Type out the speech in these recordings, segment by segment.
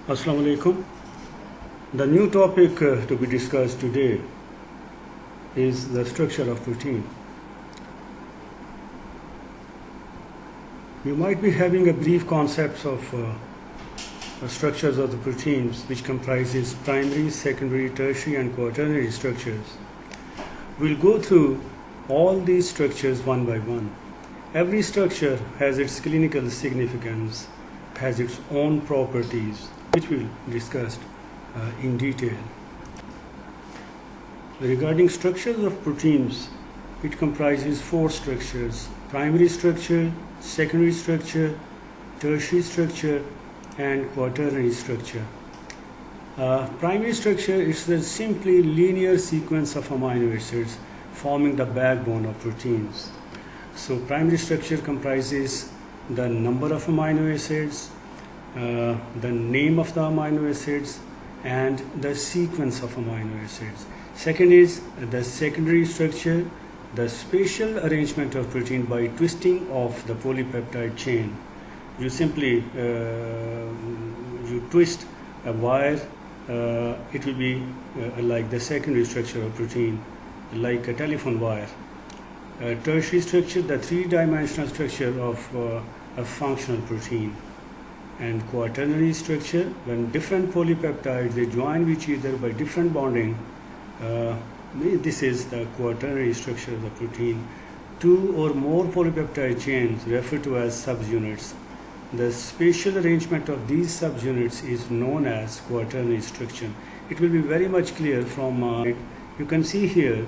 Assalamu alaikum. The new topic to be discussed today is the structure of protein. You might be having a brief concepts of structures of the proteins, which comprises primary, secondary, tertiary and quaternary structures. We'll go through all these structures one by one. Every structure has its clinical significance, has its own properties, which we'll discuss in detail. Regarding structures of proteins, it comprises four structures: primary structure, secondary structure, tertiary structure, and quaternary structure. Primary structure is the simply linear sequence of amino acids forming the backbone of proteins. So primary structure comprises the number of amino acids, the name of the amino acids, and the sequence of amino acids. Second is the secondary structure, the spatial arrangement of protein by twisting of the polypeptide chain. You simply you twist a wire, it will be like the secondary structure of protein, like a telephone wire. Tertiary structure, the three-dimensional structure of a functional protein. And quaternary structure, when different polypeptides they join with each other by different bonding, this is the quaternary structure of the protein. Two or more polypeptide chains referred to as subunits. The spatial arrangement of these subunits is known as quaternary structure. It will be very much clear from you can see here,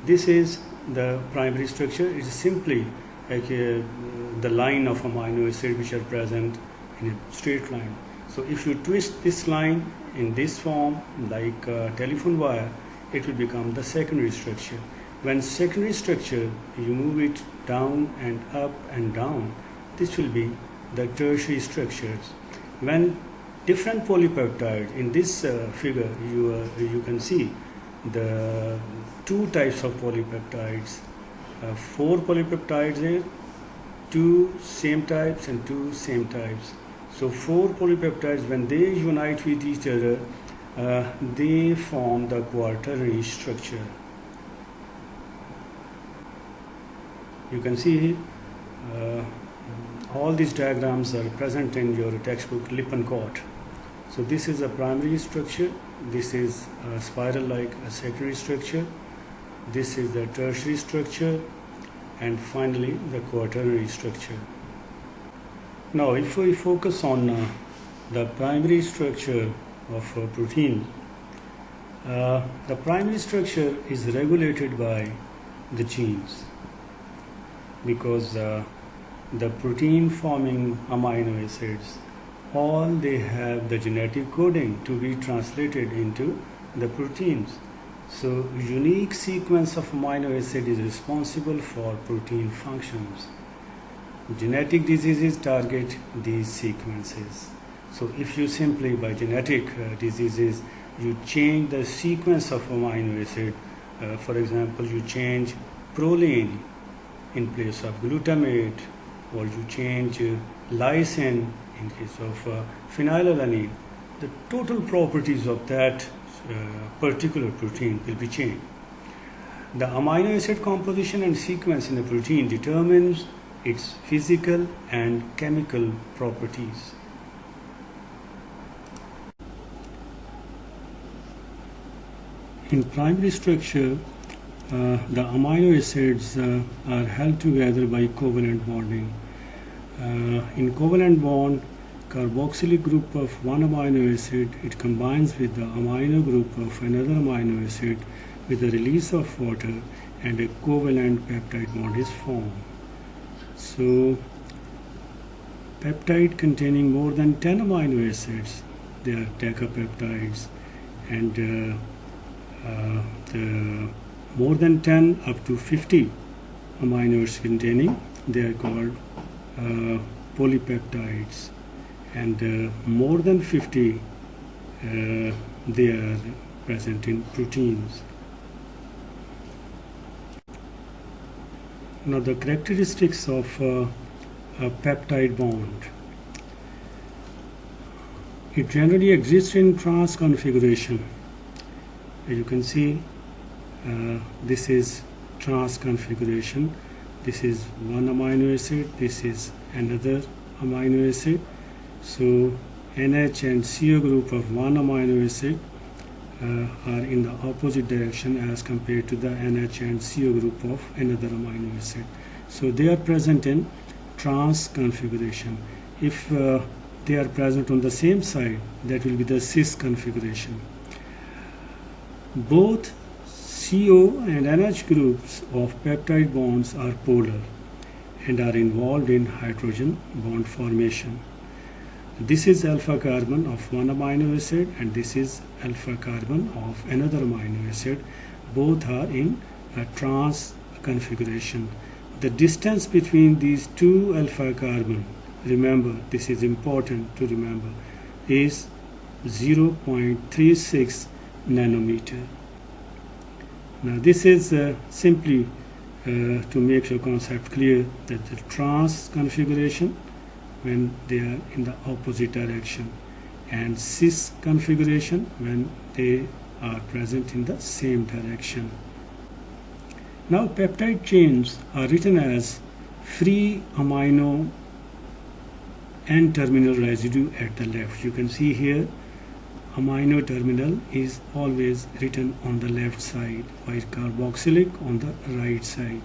this is the primary structure. It is simply like the line of amino acids which are present in a straight line. So if you twist this line in this form like a telephone wire, it will become the secondary structure. When secondary structure you move it down and up and down, this will be the tertiary structures. When different polypeptides in this figure you can see the two types of polypeptides, four polypeptides here, two same types and two same types. So four polypeptides, when they unite with each other, they form the quaternary structure. You can see all these diagrams are present in your textbook Lippincott. So this is a primary structure, this is a spiral like a secondary structure, this is the tertiary structure, and finally the quaternary structure. Now if we focus on the primary structure of a protein, the primary structure is regulated by the genes, because the protein forming amino acids, all they have the genetic coding to be translated into the proteins. So unique sequence of amino acid is responsible for protein functions. Genetic diseases target these sequences. So if you simply by genetic diseases you change the sequence of amino acid, for example you change proline in place of glutamate, or you change lysine in case of phenylalanine, the total properties of that particular protein will be changed. The amino acid composition and sequence in a protein determines its physical and chemical properties. In primary structure, the amino acids are held together by covalent bonding. In covalent bond, carboxylic group of one amino acid, it combines with the amino group of another amino acid with the release of water, and a covalent peptide bond is formed. So peptide containing more than 10 amino acids, they are decapeptides, and the more than 10 up to 50 amino acids containing, they are called polypeptides, and more than 50 they are present in proteins. Now the characteristics of a peptide bond. It generally exists in trans configuration. As you can see, this is trans configuration. This is one amino acid, this is another amino acid. So NH and CO group of one amino acid are in the opposite direction as compared to the NH and CO group of another amino acid. So they are present in trans configuration. If they are present on the same side, that will be the cis configuration. Both CO and NH groups of peptide bonds are polar and are involved in hydrogen bond formation. This is alpha carbon of one amino acid and this is alpha carbon of another amino acid. Both are in a trans configuration. The distance between these two alpha carbon, remember, this is important to remember, is 0.36 nanometer. Now this is simply to make your concept clear, that the trans configuration when they are in the opposite direction and cis configuration when they are present in the same direction. Now peptide chains are written as free amino N-terminal residue at the left. You can see here amino terminal is always written on the left side while carboxylic on the right side.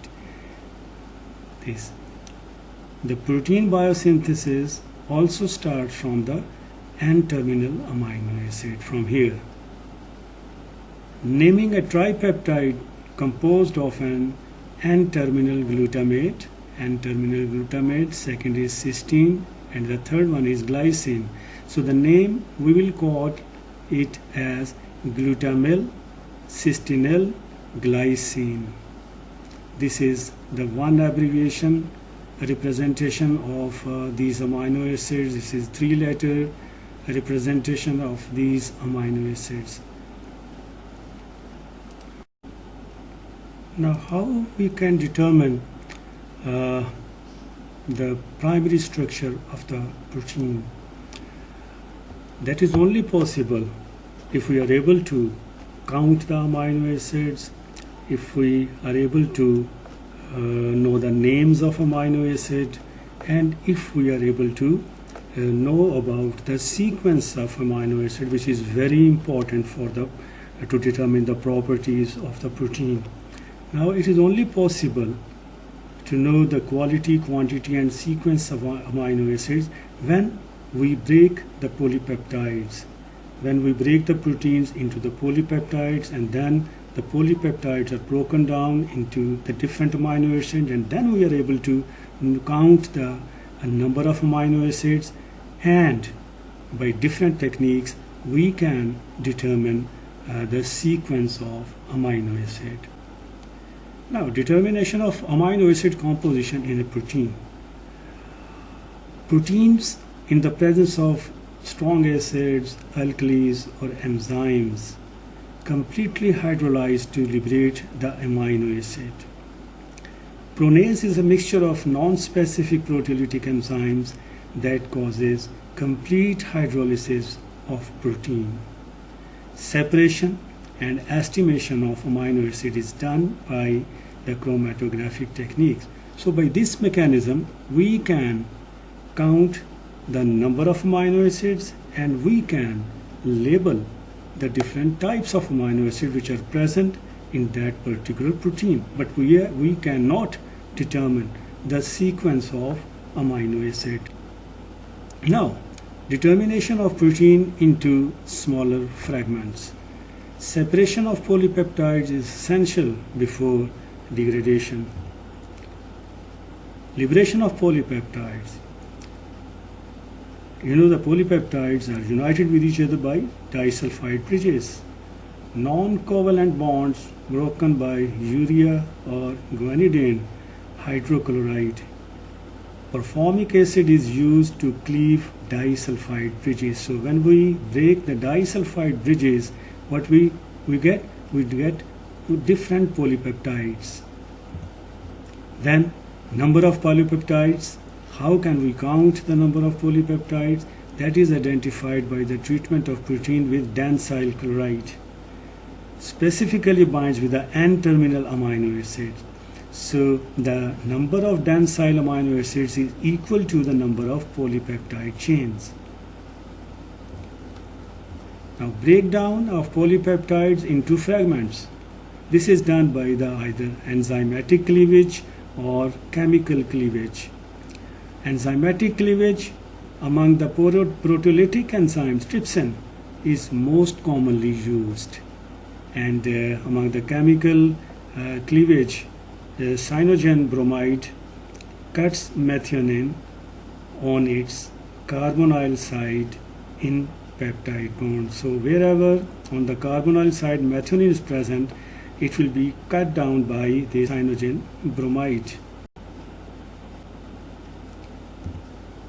The protein biosynthesis also starts from the N-terminal amino acid from here. Naming a tripeptide composed of an N-terminal glutamate, second is cysteine, and the third one is glycine. So the name we will call it as glutamyl cystinyl glycine. This is the one abbreviation representation of these amino acids. This is three-letter representation of these amino acids. Now how we can determine the primary structure of the protein? That is only possible if we are able to count the amino acids, if we are able to know the names of amino acid, and if we are able to know about the sequence of amino acid, which is very important for the to determine the properties of the protein. Now it is only possible to know the quality, quantity and sequence of amino acids when we break the polypeptides, when we break the proteins into the polypeptides, and then the polypeptides are broken down into the different amino acids, and then we are able to count the number of amino acids, and by different techniques we can determine the sequence of amino acid. Now, determination of amino acid composition in a protein. Proteins in the presence of strong acids, alkalis or enzymes completely hydrolyze to liberate the amino acid. Pronase is a mixture of non-specific proteolytic enzymes that causes complete hydrolysis of protein. Separation and estimation of amino acid is done by the chromatographic techniques. So by this mechanism we can count the number of amino acids and we can label the different types of amino acids which are present in that particular protein, but we cannot determine the sequence of amino acid. Now, determination of protein into smaller fragments. Separation of polypeptides is essential before degradation. Liberation of polypeptides. You know the polypeptides are united with each other by disulfide bridges. Non-covalent bonds broken by urea or guanidine hydrochloride. Performic acid is used to cleave disulfide bridges. So when we break the disulfide bridges, what we get? We get different polypeptides. Then number of polypeptides. How can we count the number of polypeptides? that is identified by the treatment of protein with dancyl chloride. Specifically binds with the N-terminal amino acid. So the number of dancyl amino acids is equal to the number of polypeptide chains. Now breakdown of polypeptides into fragments. This is done by the either enzymatic cleavage or chemical cleavage. Enzymatic cleavage among the proteolytic enzymes, trypsin is most commonly used, and among the chemical cleavage, cyanogen bromide cuts methionine on its carbonyl side in peptide bond. So wherever on the carbonyl side methionine is present, it will be cut down by the cyanogen bromide.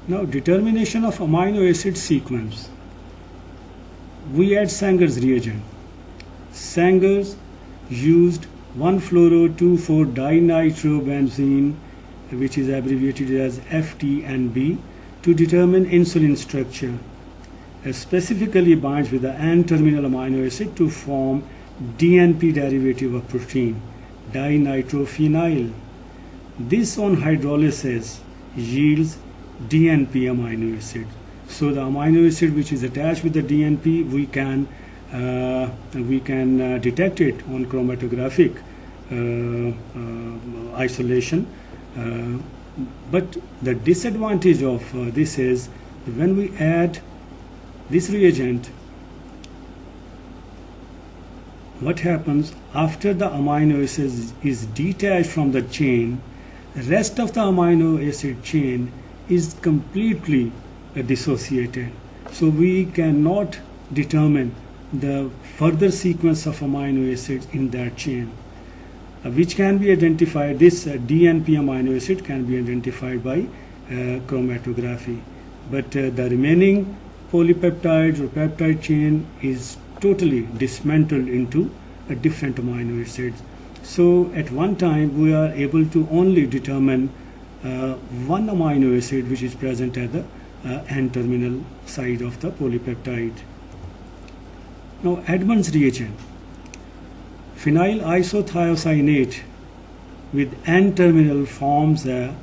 Now determination of amino acid sequence. We add Sanger's reagent. Sanger's used 1-fluoro-2,4-dinitrobenzene, which is abbreviated as FTNB, to determine insulin structure. Specifically binds with the N-terminal amino acid to form DNP derivative of protein, dinitrophenyl. This on hydrolysis yields DNP amino acid. So the amino acid which is attached with the DNP, we can detect it on chromatographic isolation. But the disadvantage of this is when we add this reagent, what happens after the amino acid is detached from the chain, the rest of the amino acid chain is completely dissociated. So we cannot determine the further sequence of amino acids in that chain, which can be identified. This DNP amino acid can be identified by chromatography, but the remaining polypeptides or peptide chain is totally dismantled into different amino acids. So at one time we are able to only determine one amino acid which is present at the N-terminal side of the polypeptide. Now Edmonds reagent. Phenyl isothiocyanate with N-terminal forms a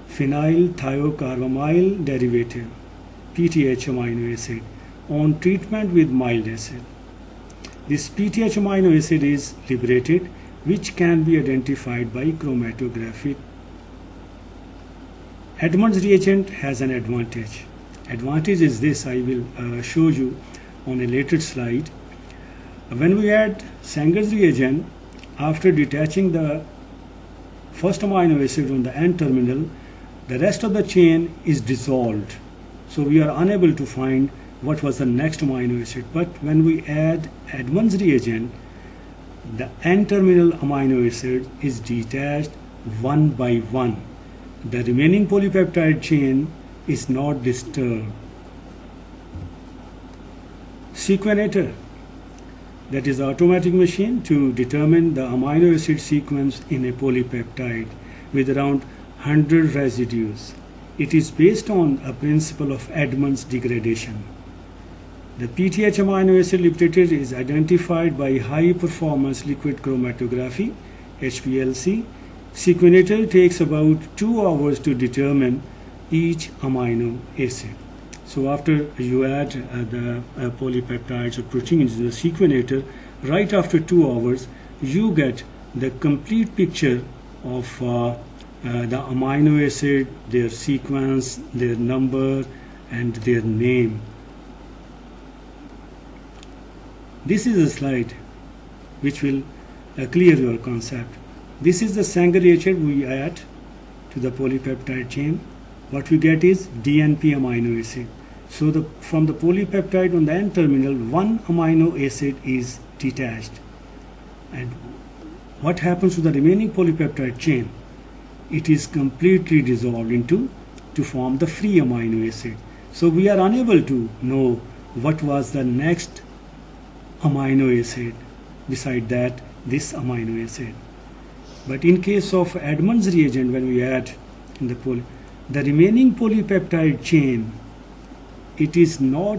phenyl thiocarbamyl derivative, PTH amino acid, on treatment with mild acid. This PTH amino acid is liberated, which can be identified by chromatography. Edmonds reagent has an advantage. Advantage is this, I will show you on a later slide. When we add Sanger's reagent, after detaching the first amino acid on the N-terminal, the rest of the chain is dissolved. So we are unable to find what was the next amino acid. But when we add Edmonds reagent, the N-terminal amino acid is detached one by one. The remaining polypeptide chain is not disturbed. Sequenator, that is automatic machine to determine the amino acid sequence in a polypeptide with around 100 residues. It is based on a principle of Edmonds degradation. The PTH amino acid liberated is identified by high performance liquid chromatography, HPLC. Sequenator takes about 2 hours to determine each amino acid. So after you add the polypeptides or proteins in the sequenator, right after 2 hours, you get the complete picture of the amino acid, their sequence, their number, and their name. This is a slide which will clear your concept. This is the Sanger reagent we add to the polypeptide chain. What we get is DNP amino acid. So from the polypeptide on the N-terminal, one amino acid is detached. And what happens to the remaining polypeptide chain? It is completely dissolved to form the free amino acid. So we are unable to know what was the next amino acid beside that this amino acid. But in case of Edmonds reagent, when we add in the remaining polypeptide chain it is not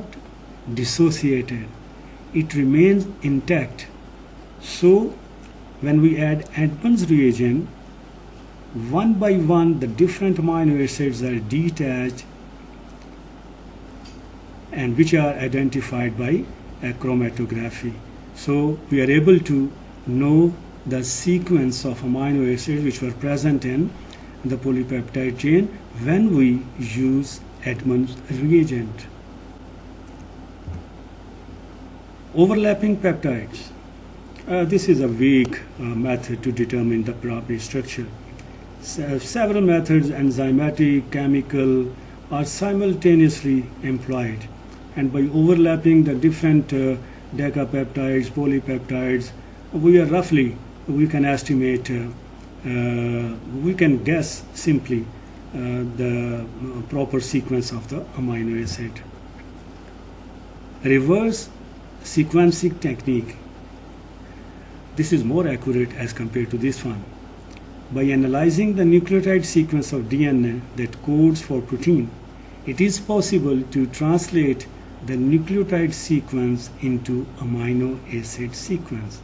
dissociated, it remains intact. So when we add Edmonds reagent, one by one the different amino acids are detached and which are identified by chromatography. So we are able to know the sequence of amino acids which were present in the polypeptide chain when we use Edmonds reagent. Overlapping peptides. This is a vague method to determine the property structure. Several methods, enzymatic, chemical, are simultaneously employed, and by overlapping the different decapeptides, polypeptides, we can estimate, we can guess simply the proper sequence of the amino acid. Reverse sequencing technique. This is more accurate as compared to this one. By analyzing the nucleotide sequence of DNA that codes for protein, it is possible to translate the nucleotide sequence into amino acid sequence.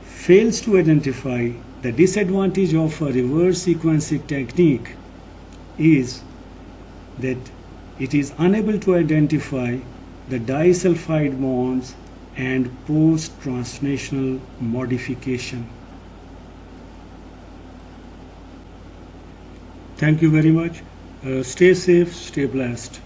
Fails to identify the disadvantage of a reverse sequencing technique is that it is unable to identify the disulfide bonds and post-translational modification. Thank you very much. Stay safe, stay blessed.